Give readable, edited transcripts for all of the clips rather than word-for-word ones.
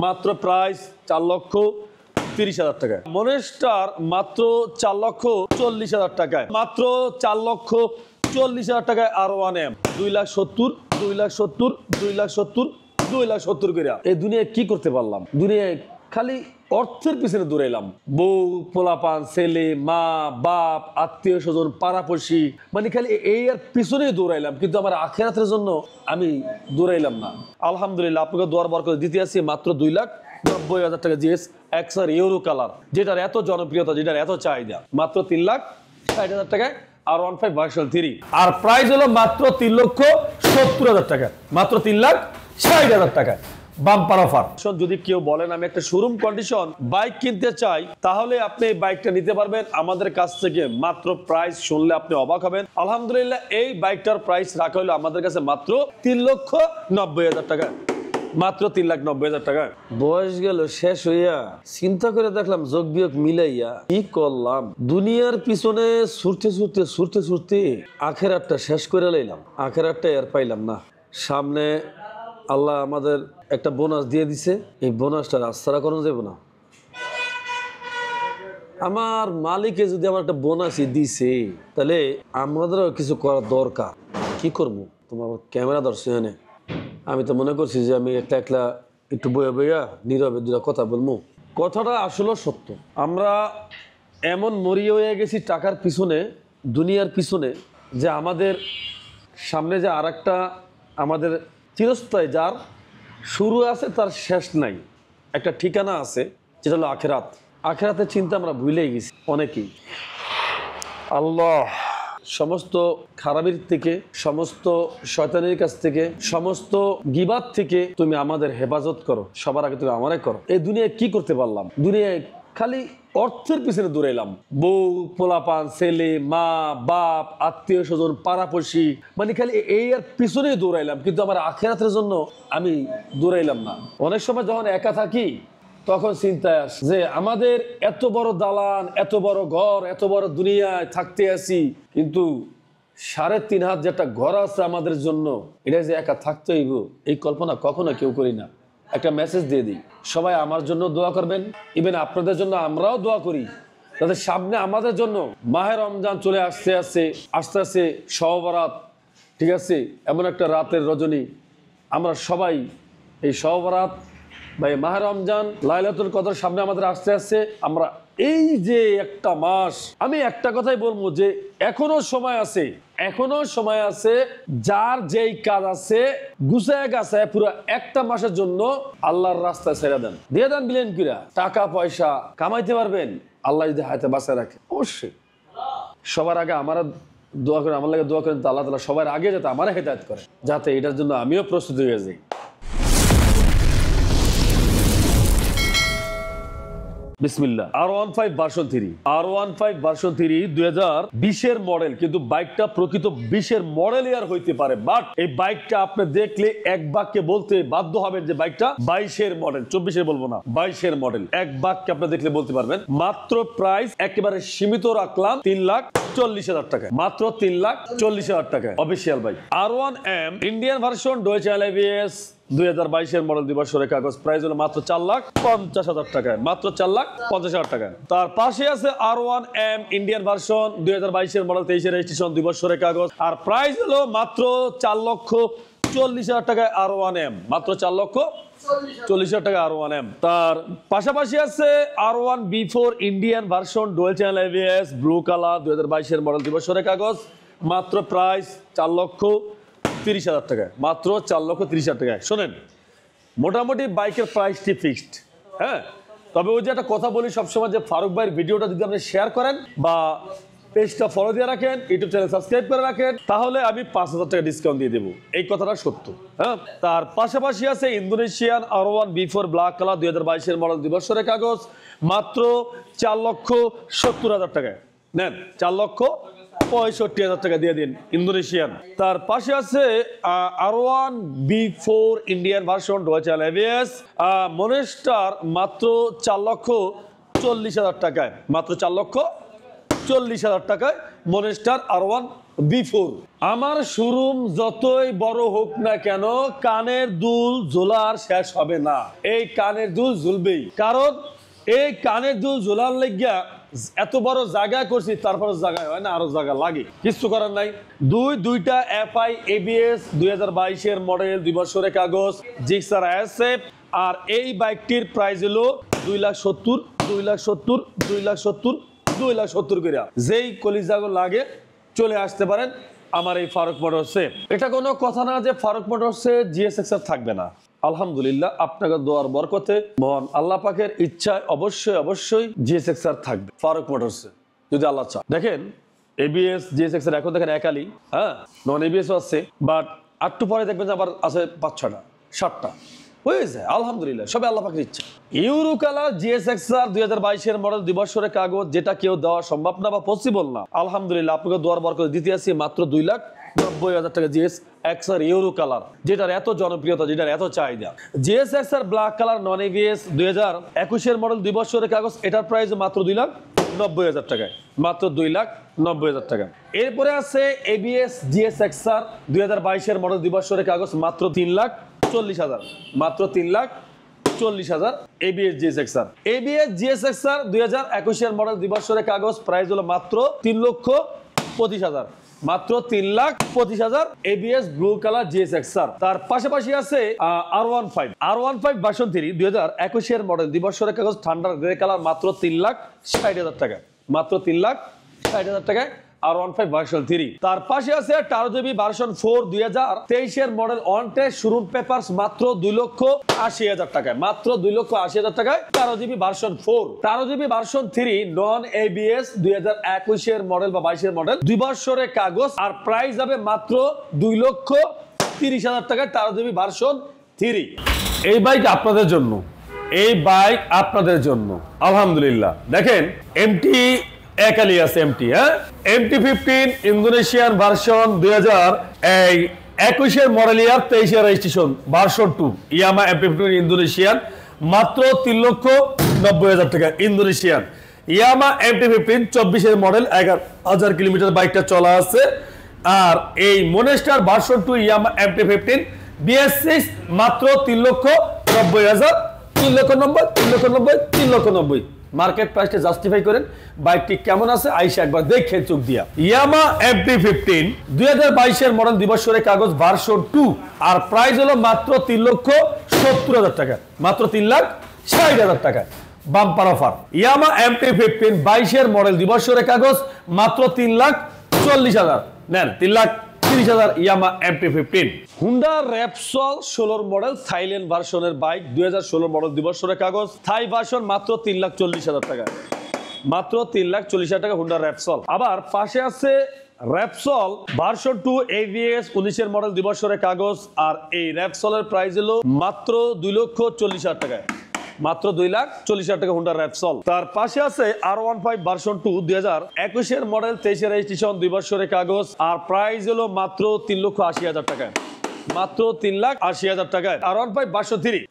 মাত্র প্রাইস 4,30,000 টাকা। মনেস্টার মাত্র 4,40,000 টাকায়, মাত্র 4,40,000 টাকায় R1M 2,70,000 2,70,000 2,70,000 2,70,000 করে। এই দুনিয়ায় কি করতে পারলাম? দুনিয়ায় খালি অর্থের পিছনে দৌড়াইলাম। বউ, পোলাপান, ছেলে, মা, বাপ, আত্মীয় স্বজন, পাড়াপড়শি, মানে খালি এই আর পিছনেই দৌড়াইলাম, কিন্তু আমার আখিরাতের জন্য আমি দৌড়াইলাম না। আলহামদুলিল্লাহ, আপনাকে দোয়ার বরকত দিতে আসি মাত্র 2,90,000 টাকা জিএস এক্সার ইউরো কালার, যেটার এত জনপ্রিয়তা, যেটার এত চাহিদা, মাত্র 3,60,000 টাকায় R15 ভার্সন 3। আর প্রাইস হলো মাত্র 3,70,000 টাকা, মাত্র 3,60,000 টাকা। Bumper offer. যদি কেউ বলেন আমি একটা শোরুম কন্ডিশন বাইক কিনতে চাই, তাহলে আপনি এই বাইকটা নিতে পারবেন আমাদের কাছ থেকে। মাত্র প্রাইস শুনলে আপনি অবাক হবেন। আলহামদুলিল্লাহ, এই বাইকটার প্রাইস রাখা হলো আমাদের কাছে মাত্র 3,90,000 টাকা, মাত্র 3,90,000 টাকা। বয়স গেল শেষ হইয়া চিন্তা করে দেখলাম যোগ বিয়োগ মিলাইয়া কি করলাম। দুনিয়ার পিছনে ছুটতে ছুটতে ছুটতে ছুটতে আখেরাতটা শেষ করে লাইলাম। আখেরাতটা এর পাইলাম না। সামনে আল্লাহ আমাদের একটা বোনাস দিয়ে দিছে, এই বোনাসটা রাস্তাটা করানো যাবে না। আমার মালিকে যদি আমার একটা বোনাসই দিছে, তাহলে আমাদেরও কিছু করার দরকার। কি করবো? তোমার ক্যামেরা ধরছে এখানে, আমি তো মনে করছি যে আমি একলা একটু বইয়া বইয়া নীরবে দুটা কথা বলবো। কথাটা আসলে সত্য। আমরা এমন মরিয়ে হয়ে গেছি টাকার পিছনে, দুনিয়ার পিছনে, যে আমাদের সামনে যে আর একটা আমাদের চিরস্থায়ী, যার শুরু আছে তার শেষ নাই, একটা ঠিকানা আছে, যেটা হলো আখেরাত। আখেরাতের চিন্তা আমরা ভুলেই গেছি অনেকেই। আল্লাহ সমস্ত খারাপির থেকে, সমস্ত শয়তানের কাছ থেকে, সমস্ত গিবাত থেকে তুমি আমাদের হেফাজত করো। সবার আগে তুমি আমারে করো। এই দুনিয়ায় কি করতে পারলাম? দুনিয়ায় খালি অর্থের পিছনে দৌড়াইলাম। বউ, পোলাপান, ছেলে, মা, বাপ, আত্মীয় স্বজন, পাড়াপড়শি, মানে খালি এই আর পিছনেই দৌড়াইলাম, কিন্তু আমার আখিরাতের জন্য আমি দৌড়াইলাম না। অনেক সময় যখন একা থাকি, তখন চিন্তায় আসে যে আমাদের এত বড় দালান, এত বড় ঘর, এত বড় দুনিয়ায় থাকতে আসি, কিন্তু 3.5 হাত যেটা ঘর আছে আমাদের জন্য, এটা যে একা থাকতে হইব, এই কল্পনা কখনো কেউ করি না। একটা মেসেজ দিয়ে দিই, সবাই আমার জন্য দোয়া করবেন। ইভেন আপনাদের জন্য আমরাও দোয়া করি, যাতে সামনে আমাদের জন্য মাহে রমজান চলে আস্তে আস্তে শবে বরাত, ঠিক আছে, এমন একটা রাতের রজনী, আমরা সবাই এই শবে বরাত বা মাহে রমজান, লাইলাতুল কদর সামনে আমাদের আসতে আমরা এই যে একটা মাস, আমি একটা কথাই বলবো যে এখনো সময় আছে, এখনো সময় আছে। যার যেই কাজ আছে গুছায় গাছায় পুরো একটা মাসের জন্য আল্লাহর রাস্তায় ছেড়ে দেন, দিয়ে দেন বিলেন কিরা। টাকা পয়সা কামাইতে পারবেন আল্লাহ যদি হাতে বাঁচায় রাখে। অবশ্যই সবার আগে আমার দোয়া করেন, আমার লাগে দোয়া করেন, আল্লাহ তাআলা সবার আগে যাতে আমার হেদায়েত করে, যাতে এটার জন্য আমিও প্রস্তুত হয়ে যাই। বিসমিল্লাহ। R15 version 3, R15 version 3 2020 model, কিন্তু বাইকটা প্রকৃত 20 মডেল আর হইতে পারে, বাট এই বাইকটা আপনি দেখলে এক বাক্যে বলতে বাধ্য হবেন যে বাইকটা 22 মডেল, 24 বলবো না, 22 মডেল। এক বাক্যে আপনি দেখলে বলতে পারবেন। মাত্র প্রাইস একেবারে সীমিত রাখলাম 3,40,000 টাকা, মাত্র 3,40,000 টাকা। Official bike R1M Indian version, ডয়েচে এলএবিএস, 2022 মডেল, 2 বছরের কাগজ। প্রাইস হলো মাত্র 4,50,000 টাকায়, মাত্র 4,50,000 টাকা। তার পাশে আছে R1M Indian version, 2022 model, 23 registration, 2 বছরের কাগজ। আর প্রাইস হলো মাত্র 4,40,000 টাকায় R1M, মাত্র 4,40,000 টাকা R1M। তার পাশাপাশি আছে R1 B4 Indian version, dual channel ABS, blue colour, 2022 model, 2 বছরের কাগজ। মাত্র প্রাইস 4,30,000 টাকায়, মাত্র 4,30,000 টাকায়। শোনেন, মোটামুটি বাইকের প্রাইসটি ফিক্সড, হ্যাঁ। তবে ওই যে একটা কথা বলি সবসময়, যে ফারুক ভাইয়ের ভিডিওটা যদি আপনি শেয়ার করেন বা পেজটা ফলো দিয়ে রাখেন, ইউটিউব চ্যানেল সাবস্ক্রাইব করে রাখেন, তাহলে আমি 5,000 টাকা ডিসকাউন্ট দিয়ে দেবো। এই কথাটা সত্য, হ্যাঁ। তার পাশাপাশি আছে Indonesian R1 B4 black colour, 2022 model, 2 বছরের কাগজ। মাত্র 4,70,000 টাকায় নেন, 4,65,000 টাকা দিয়ে দিন ইন্দোনেশিয়ান। তার পাশে আছে R1 B4 ইন্ডিয়ান ভার্সন, ডয়েচে এলএবিএস, মনেস্টার, মাত্র 4,40,000 টাকায়, মাত্র 4,40,000 40,000 টাকায় মনেস্টার R1 B4। আমার শোরুম যতই বড় হোক না কেন, কানের দুল ঝোলার শেষ হবে না। এই কানের দুল ঝুলবেই, কারণ এই কানের দুল ঝোলার লেগিয়া এত বড় জায়গা করছি, তারপর জায়গায় হয় না, আরো জায়গা লাগে, কিছু করার নাই। দুইটা FI ABS 2022-এর মডেল, 2 বছরের কাগজ, জিক্সার SF। আর এই বাইকটির প্রাইস হলো 2,70,000, 2,70,000, 2,70,000, 2,70,000 করে। যেই কলিজাগো লাগে চলে আসতে পারেন আমার এই ফারুক মোটরসে। এটা কোনো কথা না যে ফারুক মোটরসে GSX-R থাকবে না। আলহামদুলিল্লাহ, আপনাকে দোয়ার বরকতে, মহান আল্লাহ পাকের ইচ্ছায় অবশ্যই GSX-R থাকবে ফারুক মোটরসে, যদি আল্লাহ চায়। দেখেন ABS GSX-R এখন দেখেন একালি, হ্যাঁ, নন ABS আছে, বাট একটু পরে দেখবেন যে আবার আছে 5-6টা 7টা হয়ে যায়। আলহামদুলিল্লাহ, সবে আল্লাহ পাকের ইচ্ছা। ইউরো কালার GSX-R 2022-এর মডেল, 2 বছরের কাগজ, যেটা কেউ দেওয়া সম্ভব না বা পসিবল না। আলহামদুলিল্লাহ, আপনাকে দোয়ার বরকতে দিতে আসি মাত্র 2,90,000 টাকা GSX-R ইউরো কালার, যেটার এত জনপ্রিয়তা, যেটার এত চাহিদা। GSX-R ব্ল্যাক কালার নন ABS 2021-এর মডেল, 2 বছরের কাগজ, এটার প্রাইস মাত্র 2,90,000 টাকায়, মাত্র 2,90,000 টাকা। এরপরে আছে ABS GSX-R 2022-এর মডেল, 2 বছরের কাগজ, মাত্র 3,40,000, মাত্র 3,40,000 ABS GSX-R। ABS GSX-R 2021-এর model, 2 বছরের কাগজ, প্রাইস হলো মাত্র 3,25,000, মাত্র 3,25,000 ABS ব্লু কালার GSX-R। তার পাশাপাশি আছে R15 ভার্সন 3 2021-এর মডেল, 2 বছরের কাগজ, ঠান্ডার গ্রে কালার, মাত্র 3,60,000 টাকা, মাত্র 3,60,000 টাকায় R15 ভার্সন 3। তার পাশে আছে টারোজেবি ভার্সন 4 2023-এর model, on test showroom papers, মাত্র 2,80,000 টাকায়, মাত্র 2,80,000 টাকায় টারোজেবি ভার্সন 4। টারোজেবি ভার্সন 3 নন ABS 2021-এর মডেল বা 22-এর মডেল, 2 বছরের কাগজ, আর প্রাইস হবে মাত্র 2,30,000 টাকায় টারোজেবি ভার্সন 3। এই বাইক আপনাদের জন্য, এই বাইক আপনাদের জন্য। আলহামদুলিল্লাহ, দেখেন MT একালি আছে, MT-15 ইন্দোনেশিয়ান ভার্সন 2021-এর মডেল ইয়ার, 23-এর registration, version 2 Yamaha MT-15 Indonesian, মাত্র 3,90,000 টাকা ইন্দোনেশিয়ান। ইয়ামা MT-15 24-এর মডেল, 11,000 কিলোমিটার বাইকটা চলা আছে। আর এই মনেস্টার ভার্সন 2 ইয়ামা MT-15 BS6, মাত্র 3,90,000, 3,90,000, মার্কেট প্রাইসটা জাস্টিফাই করেন, বাইকটি কেমন আছে আইসা একবার দেখে চোখ দিয়া। ইয়ামা MT-15 2022-এর মডেল, 2 বছরের কাগজ, ভার্সন 2, আর প্রাইস হলো মাত্র 3,70,000 টাকা, মাত্র 3,60,000 টাকা, বাম্পার অফার। ইয়ামা MT-15 22-এর মডেল, 2 বছরের কাগজ, মাত্র 3,40,000 নেন, 3,30,000 ইয়ামা MT-15। Honda Repsol 16 model Thailand ভার্সনের বাইক, 2016 মডেল, 2 বছরের কাগজ, থাই ভার্সন, মাত্র 3,40,000 টাকা, মাত্র 3,40,000 টাকা হুন্ডা র্যাপসল। আবার পাশে আছে র্যাপসল ভার্সন 2 ABS 19-এর মডেল, 2 বছরের কাগজ, আর এই র্যাপসলের প্রাইস হলো মাত্র 2,40,000 টাকায়, মাত্র 2,40,000 টাকা হুন্ডা র্যাপসল। তার পাশে আছে R15 ভার্সন 2 2021-এর মডেল, 23-এর রেজিস্ট্রেশন, 2 বছরের কাগজ, আর প্রাইস হলো মাত্র 3,80,000 টাকায়, মাত্র 3,80,000 টাকায়। R15 ভার্সন 3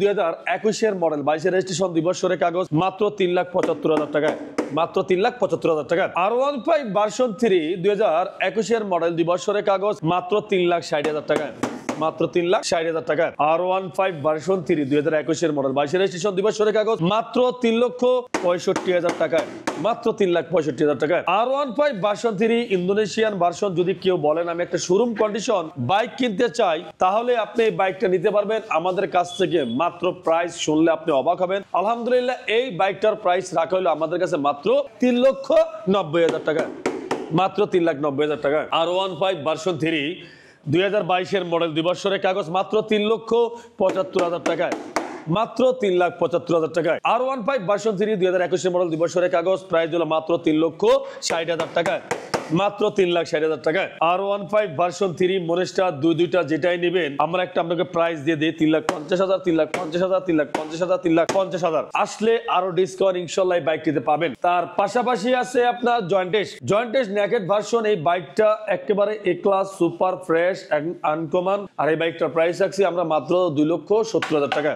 2021-এর মডেল, 22-এর রেজিস্ট্রেশন, 2 বছরের কাগজ, মাত্র 3,75,000 টাকায়, মাত্র 3,75,000 টাকা। R15 ভার্সন 3 2021-এর মডেল, 2 বছরের কাগজ, মাত্র 3,60,000 টাকায়, মাত্র 3,60,000 টাকা। R15 ভার্সন 3 2021-এর মডেল, 22-এর রেজিস্ট্রেশন, 2 বছরের কাগজ, মাত্র 3,65,000 টাকায়, মাত্র 3,65,000 টাকায়। R15 ভার্সন 3 ইন্দোনেশিয়ান ভার্সন, যদি কেউ বলেন আমি একটা শোরুম কন্ডিশন বাইক কিনতে চাই, তাহলে আপনি এই বাইকটা নিতে পারবেন আমাদের কাছ থেকে। মাত্র প্রাইস শুনলে আপনি অবাক হবেন। আলহামদুলিল্লাহ, এই বাইকটার প্রাইস রাখা হলো আমাদের কাছে মাত্র 3,90,000 টাকা, মাত্র 3,90,000 টাকা। R15 ভার্সন 3 2022-এর মডেল, 2 বছরের কাগজ, মাত্র 3,75,000 টাকায়, মাত্র 3,75,000 টাকায়। R15 ভার্সন 3 2021-এর মডেল, 2 বছরের কাগজ, প্রাইস হলো মাত্র 3,60,000 টাকায়, মাত্র 3,60,000 টাকায়। R15 ভার্সন 3 মনেস্টার দুইটা যেটাই নেবেন, আমরা একটা আপনাকে প্রাইস দিয়ে দিই 3,50,000, 3,50,000, 3,50,000, 3,50,000। আসলে আরো ডিসকাউন্ট ইনশাআল্লাহ এই বাইকটিতে পাবেন। তার পাশাপাশি আছে আপনার জয়েন্টেস নেকেড ভার্সন। এই বাইকটা একেবারে এ ক্লাস, সুপার ফ্রেশ, আনকমন। আর এই বাইকটার প্রাইস রাখছি আমরা মাত্র 2,70,000 টাকা,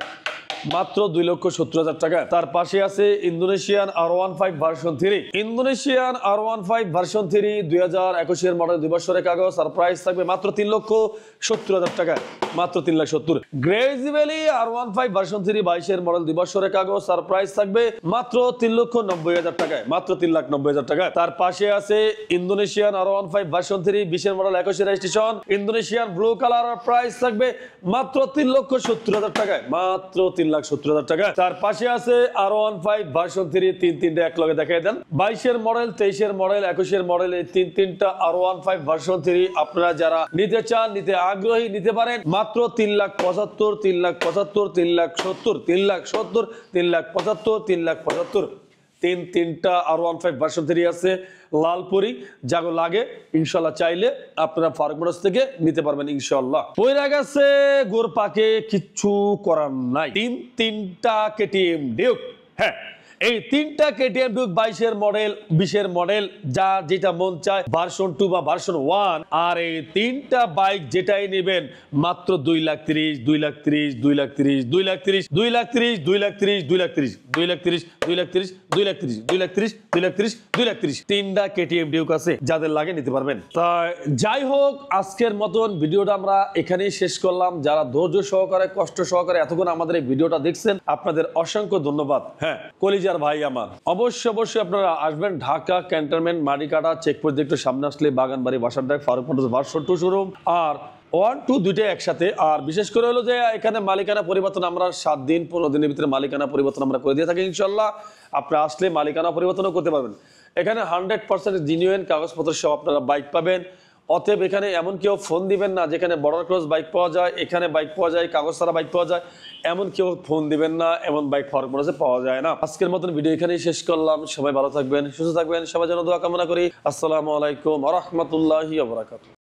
মাত্র 2,70,000 টাকা। তার পাশে আছে Indonesian R15 version 3। Indonesian R15 version 3 2021 এর মডেল 2 বছরের কাগজ। আর প্রাইস থাকবে মাত্র 3,70,000 টাকা, মাত্র 3,70,000। গ্রেজি ভ্যালি R15 ভার্সন 3 22 এর মডেল 2 বছরের কাগজ। আর প্রাইস থাকবে মাত্র 3,90,000 টাকায়, মাত্র 3,90,000 টাকা। তার পাশে আছে ইন্দোনেশিয়ান R15 ভার্সন 3 20 এর মডেল 21 এর রেজিস্ট্রেশন, ইন্দোনেশিয়ান ব্লু কালার। আর প্রাইস থাকবে মাত্র 3,70,000 টাকায়, মাত্র 3,70,000 টাকা। তার পাশে আছে R15 ভার্সন 3 তিনটা এক লগে দেখাই দেন। 22 এর মডেল, 23 এর মডেল, 21 এর মডেল, এই তিনটা R15 ভার্সন 3 আপনারা যারা নিতে চান, নিতে আগ্রহী, নিতে পারেন মাত্র 3,75,000, 3,75,000, 3,70,000, 3,70,000, 3,75,000, 3,75,000। তিনটা R15 ভার্সন 3 আছে লালপুরি, যাগো লাগে ইনশাল্লাহ চাইলে আপনারা ফারুক মোটরস থেকে নিতে পারবেন ইনশাল্লাহ। পয়রা গেছে গোর পাকে, কিচ্ছু করার নাই। তিনটা কেটিএম ডিউক। হ্যাঁ, এই তিনটা কেটিএম ডিউক 22 এর মডেল, 20 এর মডেল, যা যেটা মন চায় ভার্সন 2 বা ভার্সন 1। আর এই তিনটা বাইক যেটাই নেবেন মাত্র 2,30,000, 2,30,000, 2,30,000, 2,30,000, 2,30,000, 2,30,000, 2,30,000, 2,30,000, 2,30,000, 2,30,000, 2,30,000, 2,30,000, 2,30,000। তিনটা কেটিএম ডিউক আছে, যাদের লাগে নিতে পারবেন। তাই যাই হোক, আজকের মতন ভিডিওটা আমরা এখানেই শেষ করলাম। যারা ধৈর্য সহকারে, কষ্ট সহকারে এতক্ষণ আমাদের এই ভিডিওটা দেখছেন, আপনাদের অসংখ্য ধন্যবাদ। হ্যাঁ, কলিজার ভাই আমার, অবশ্যই আপনারা আসবেন ঢাকা ক্যান্টনমেন্ট মাটিকাটা চেকপোস্ট একটু সামনে আসলে বাগানবাড়ি বাসারডাক ফারুক মোটরস ভার্সন 2 শোরুম। আর 1, 2 দুইটাই একসাথে। আর বিশেষ করে হলো যে এখানে মালিকানা পরিবর্তন আমরা 7 দিন 15 দিনের ভিতরে মালিকানা পরিবর্তন আমরা করে দিয়ে থাকি ইনশাল্লাহ। আপনারা আসলে মালিকানা পরিবর্তনও করতে পারবেন। এখানে 100% জেনুইন কাগজপত্র সহ আপনারা বাইক পাবেন। অতএব এখানে এমন কেউ ফোন দিবেন না যেখানে বর্ডার ক্রস বাইক পাওয়া যায়, এখানে বাইক পাওয়া যায়, কাগজ ছাড়া বাইক পাওয়া যায়, এমন কেউ ফোন দিবেন না। এমন বাইক ফারুক মোটরসে পাওয়া যায় না। আজকের মতন ভিডিও এখানেই শেষ করলাম। সবাই ভালো থাকবেন, সুস্থ থাকবেন, সবার জন্য দোয়া কামনা করি। আসসালামু আলাইকুম ওয়া রাহমাতুল্লাহি ওয়া বারাকাতুহু।